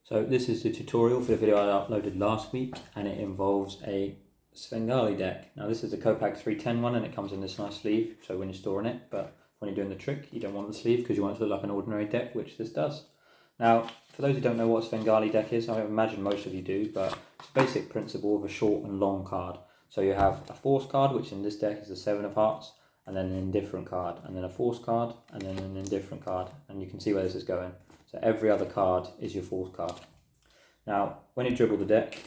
So this is the tutorial for the video I uploaded last week, and it involves a Svengali deck. Now this is a Copac 310 one, and it comes in this nice sleeve, so when you're storing it, but when you're doing the trick, you don't want the sleeve because you want it to look like an ordinary deck, which this does. Now, for those who don't know what a Svengali deck is, I imagine most of you do, but it's a basic principle of a short and long card. So you have a force card, which in this deck is the 7 of hearts, and then an indifferent card, and then a force card, and then an indifferent card, and you can see where this is going. So every other card is your force card. Now, when you dribble the deck,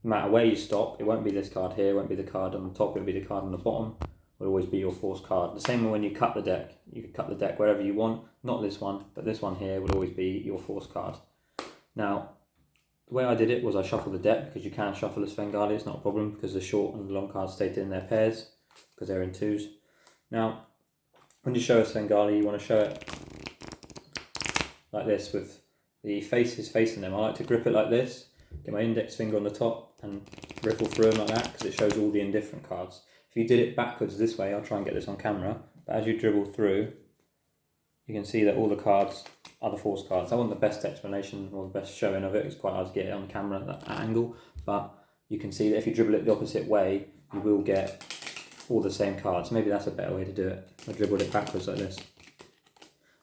no matter where you stop, it won't be this card here, it won't be the card on the top, it'll be the card on the bottom, it will always be your force card. The same when you cut the deck. You can cut the deck wherever you want, not this one, but this one here will always be your force card. Now, the way I did it was I shuffled the deck, because you can shuffle a Svengali, it's not a problem, because the short and the long cards stayed in their pairs, because they're in twos. Now, when you show a Svengali, you want to show it like this, with the faces facing them. I like to grip it like this, get my index finger on the top and riffle through them like that, because it shows all the indifferent cards. If you did it backwards this way, I'll try and get this on camera, but as you dribble through, you can see that all the cards are the force cards. I want the best explanation or the best showing of it. It's quite hard to get it on camera at that angle, but you can see that if you dribble it the opposite way, you will get all the same cards. Maybe that's a better way to do it. I dribbled it backwards like this.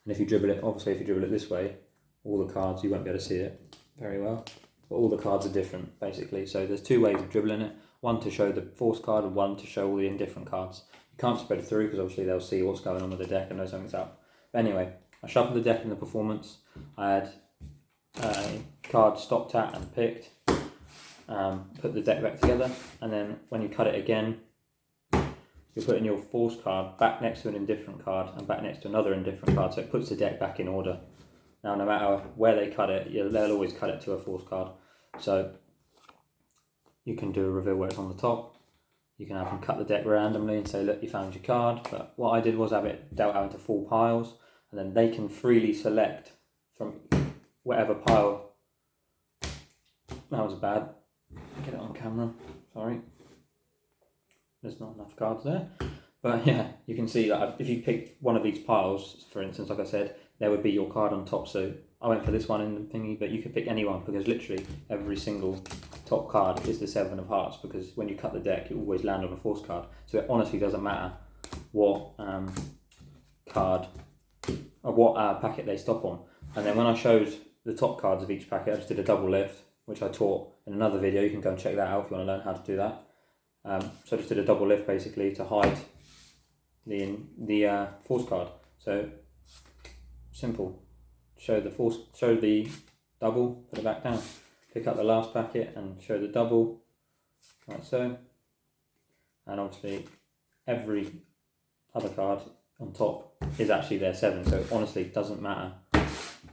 And if you dribble it, obviously if you dribble it this way, all the cards, you won't be able to see it very well. But all the cards are different, basically. So there's two ways of dribbling it. One to show the force card, and one to show all the indifferent cards. You can't spread it through, because obviously they'll see what's going on with the deck and know something's up. But anyway, I shuffled the deck in the performance. I had a card stopped at and picked. Put the deck back together, and then when you cut it again, you're putting your force card back next to an indifferent card and back next to another indifferent card, so it puts the deck back in order. Now, no matter where they cut it, they'll always cut it to a force card. So you can do a reveal where it's on the top. You can have them cut the deck randomly and say, look, you found your card. But what I did was have it dealt out into 4 piles, and then they can freely select from whatever pile. That was bad. Get it on camera, sorry. There's not enough cards there. But yeah, you can see that if you pick one of these piles, for instance, like I said, there would be your card on top. So I went for this one in the thingy, but you could pick any one, because literally every single top card is the 7 of hearts, because when you cut the deck, you always land on a force card. So it honestly doesn't matter what card or what packet they stop on. And then when I showed the top cards of each packet, I just did a double lift, which I taught in another video. You can go and check that out if you want to learn how to do that. So I just did a double lift basically to hide the force card. So simple. Show the double, put it back down. Pick up the last packet and show the double, like so. And obviously every other card on top is actually their 7. So honestly, it doesn't matter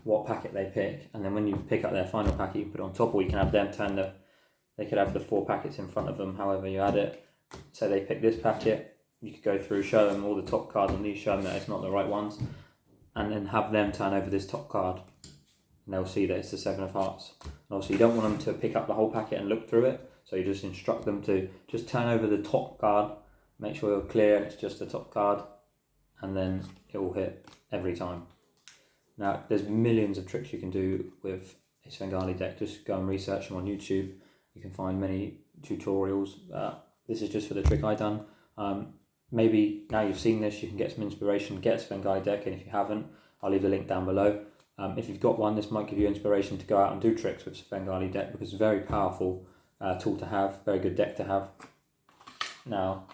what packet they pick. And then when you pick up their final packet, you can put it on top, or you can have them they could have the 4 packets in front of them, however you add it. So they pick this packet, you could go through, show them all the top cards on these, show them that it's not the right ones, and then have them turn over this top card, and they'll see that it's the 7 of hearts. And obviously you don't want them to pick up the whole packet and look through it, so you just instruct them to just turn over the top card, make sure you're clear and it's just the top card, and then it will hit every time. Now, there's millions of tricks you can do with a Svengali deck. Just go and research them on YouTube. You can find many tutorials. This is just for the trick I done. Maybe now you've seen this, you can get some inspiration, get a Svengali deck, and if you haven't, I'll leave the link down below. If you've got one, this might give you inspiration to go out and do tricks with a Svengali deck, because it's a very powerful tool to have, very good deck to have. Now,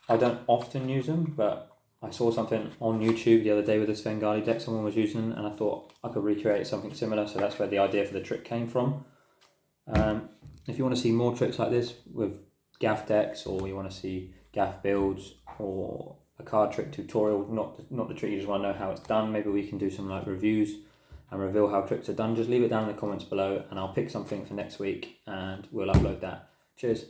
I don't often use them, but I saw something on YouTube the other day with a Svengali deck someone was using, and I thought I could recreate something similar, so that's where the idea for the trick came from. If you want to see more tricks like this with gaff decks, or you want to see gaff builds, or a card trick tutorial, not the trick, you just want to know how it's done, maybe we can do some like reviews and reveal how tricks are done, just leave it down in the comments below and I'll pick something for next week and we'll upload that. Cheers.